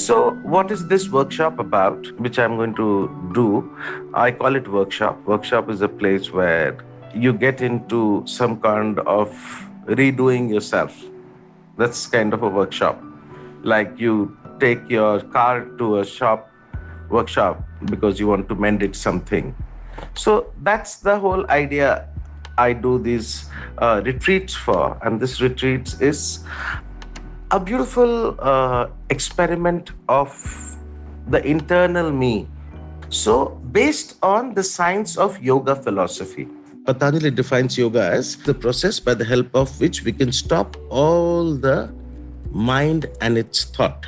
So, what is this workshop about, which I'm going to do? I call it workshop. Workshop is a place where you get into some kind of redoing yourself. That's kind of a workshop. Like you take your car to a workshop, because you want to mend it something. So that's the whole idea I do these retreats for. And this retreats is a beautiful experiment of the internal me. So, based on the science of yoga philosophy, Patanjali defines yoga as the process by the help of which we can stop all the mind and its thought.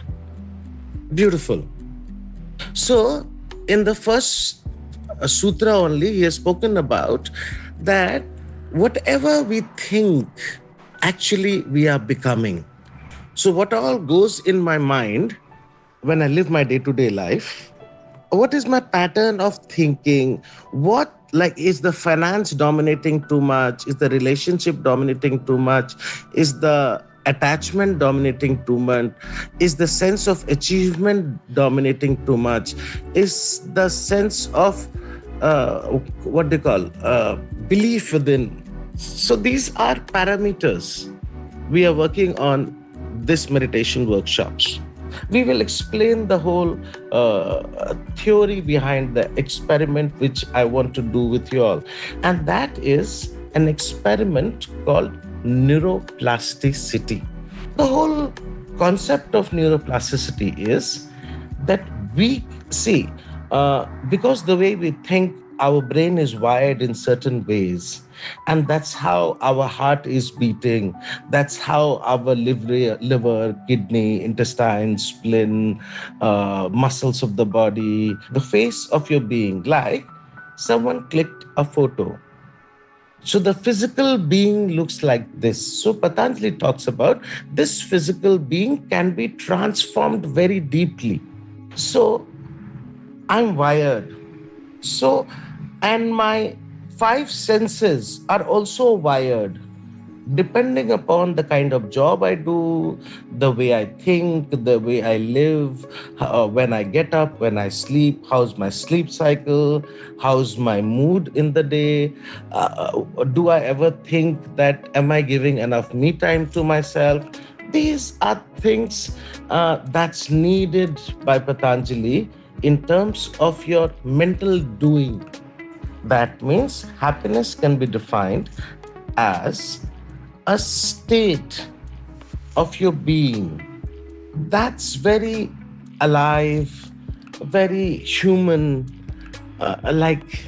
Beautiful. So, in the first sutra only, he has spoken about that whatever we think, actually we are becoming. So, what all goes in my mind when I live my day to day life? What is my pattern of thinking? What, like, is the finance dominating too much? Is the relationship dominating too much? Is the attachment dominating too much? Is the sense of achievement dominating too much? Is the sense of what they call belief within? So these are parameters we are working on this meditation workshops. We will explain the whole theory behind the experiment which I want to do with you all. And that is an experiment called neuroplasticity. The whole concept of neuroplasticity is that we see, because the way we think, our brain is wired in certain ways. And that's how our heart is beating. That's how our liver, kidney, intestine, spleen, muscles of the body, the face of your being, like someone clicked a photo. So the physical being looks like this. So Patanjali talks about this physical being can be transformed very deeply. So I'm wired. So, and my five senses are also wired depending upon the kind of job I do, the way I think, the way I live, when I get up, when I sleep, how's my sleep cycle, how's my mood in the day, do I ever think that am I giving enough me time to myself? These are things that's needed by Patanjali in terms of your mental doing. That means happiness can be defined as a state of your being that's very alive, very human, like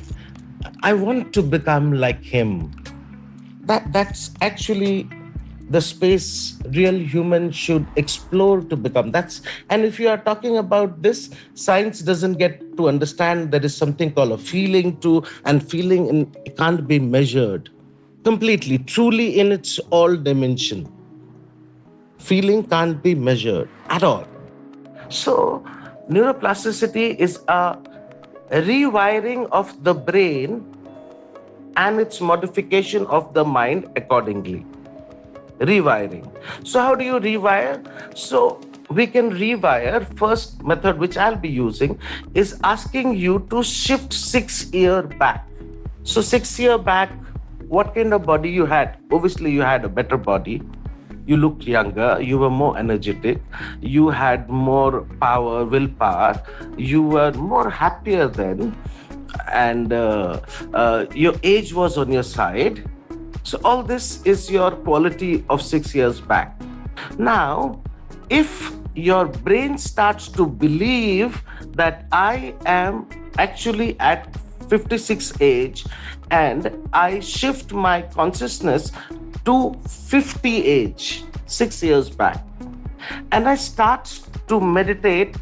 I want to become like him. That's actually the space real humans should explore to become. That's, and if you are talking about this, science doesn't get to understand there is something called a feeling too, and can't be measured completely, truly in its all dimension. Feeling can't be measured at all. So neuroplasticity is a rewiring of the brain and its modification of the mind accordingly. Rewiring. So how do you rewire? So we can rewire. First method which I'll be using is asking you to shift 6 years back. So 6 years back, what kind of body you had? Obviously you had a better body. You looked younger, you were more energetic, you had more power, willpower, you were more happier then, and your age was on your side. So all this is your quality of 6 years back. Now, if your brain starts to believe that I am actually at 56 age and I shift my consciousness to 50 age, 6 years back, and I start to meditate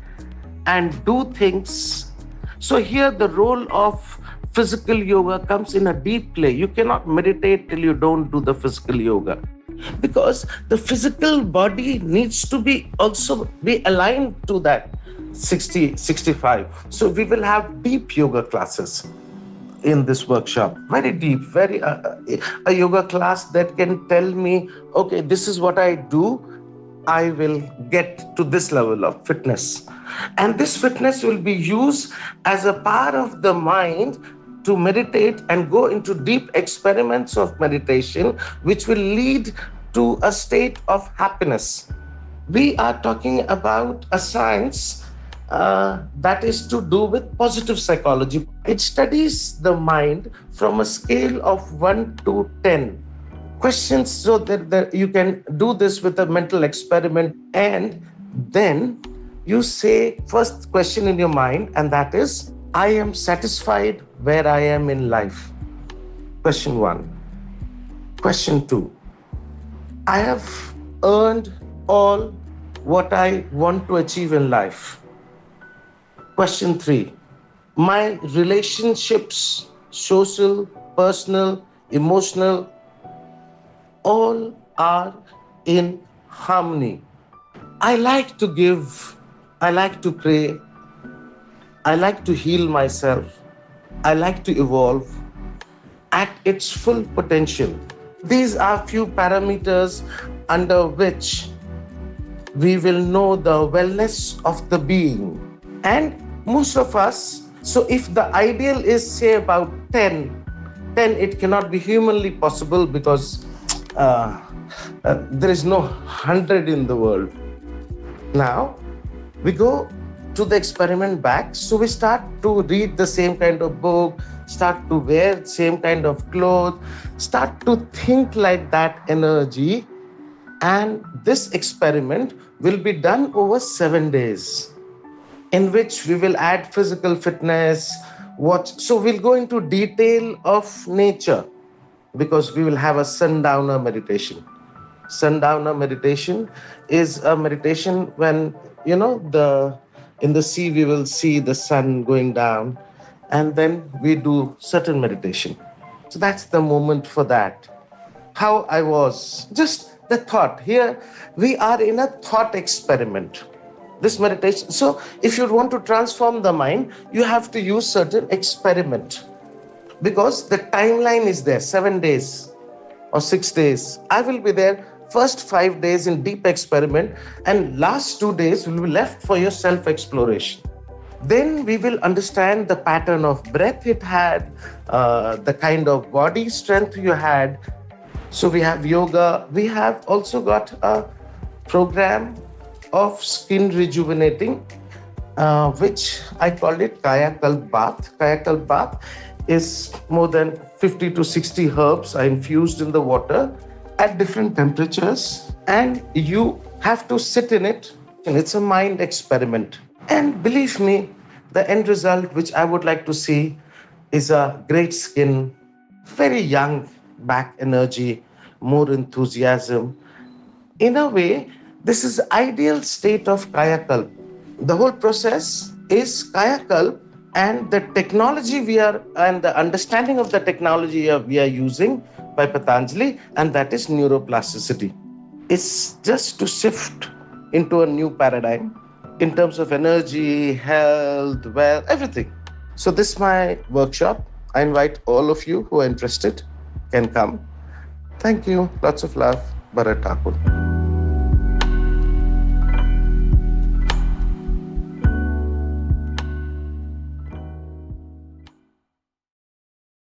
and do things. So here the role of physical yoga comes in a deep play. You cannot meditate till you don't do the physical yoga, because the physical body needs to be also be aligned to that 60, 65. So we will have deep yoga classes in this workshop, very deep, very a yoga class that can tell me, okay, this is what I do I will get to this level of fitness. And this fitness will be used as a part of the mind to meditate and go into deep experiments of meditation, which will lead to a state of happiness. We are talking about a science that is to do with positive psychology. It studies the mind from a scale of 1 to 10 questions, so that you can do this with a mental experiment. And then you say first question in your mind, and that is, I am satisfied where I am in life. Question 1. Question 2, I have earned all what I want to achieve in life. Question 3, my relationships, social, personal, emotional, all are in harmony. I like to give, I like to pray, I like to heal myself, I like to evolve at its full potential. These are few parameters under which we will know the wellness of the being. And most of us, so if the ideal is say about 10, then it cannot be humanly possible, because uh, there is no 100 in the world. Now we go to the experiment back. So we start to read the same kind of book, start to wear same kind of clothes, start to think like that energy. And this experiment will be done over 7 days, in which we will add physical fitness. What? So we'll go into detail of nature, because we will have a sundowner meditation. Sundowner meditation is a meditation when, the in the sea we will see the sun going down, and then we do certain meditation. So that's the moment for that. How I was, just the thought. Here we are in a thought experiment. This meditation. So if you want to transform the mind, you have to use certain experiment, because the timeline is there, 7 days or 6 days. I will be there first 5 days in deep experiment, and last 2 days will be left for your self exploration. Then we will understand the pattern of breath it had, the kind of body strength you had. So we have yoga. We have also got a program of skin rejuvenating, which I called it Kaya Kalp Bath. Kaya Kalp Bath is more than 50 to 60 herbs are infused in the water at different temperatures, and you have to sit in it. And it's a mind experiment. And believe me, the end result, which I would like to see, is a great skin, very young back energy, more enthusiasm. In a way, this is the ideal state of Kayakalp. The whole process is Kayakalp, and the technology we are, and the understanding of the technology we are using by Patanjali, and that is neuroplasticity. It's just to shift into a new paradigm in terms of energy, health, wealth, everything. So this is my workshop. I invite all of you who are interested can come. Thank you. Lots of love. Bharat Thakur.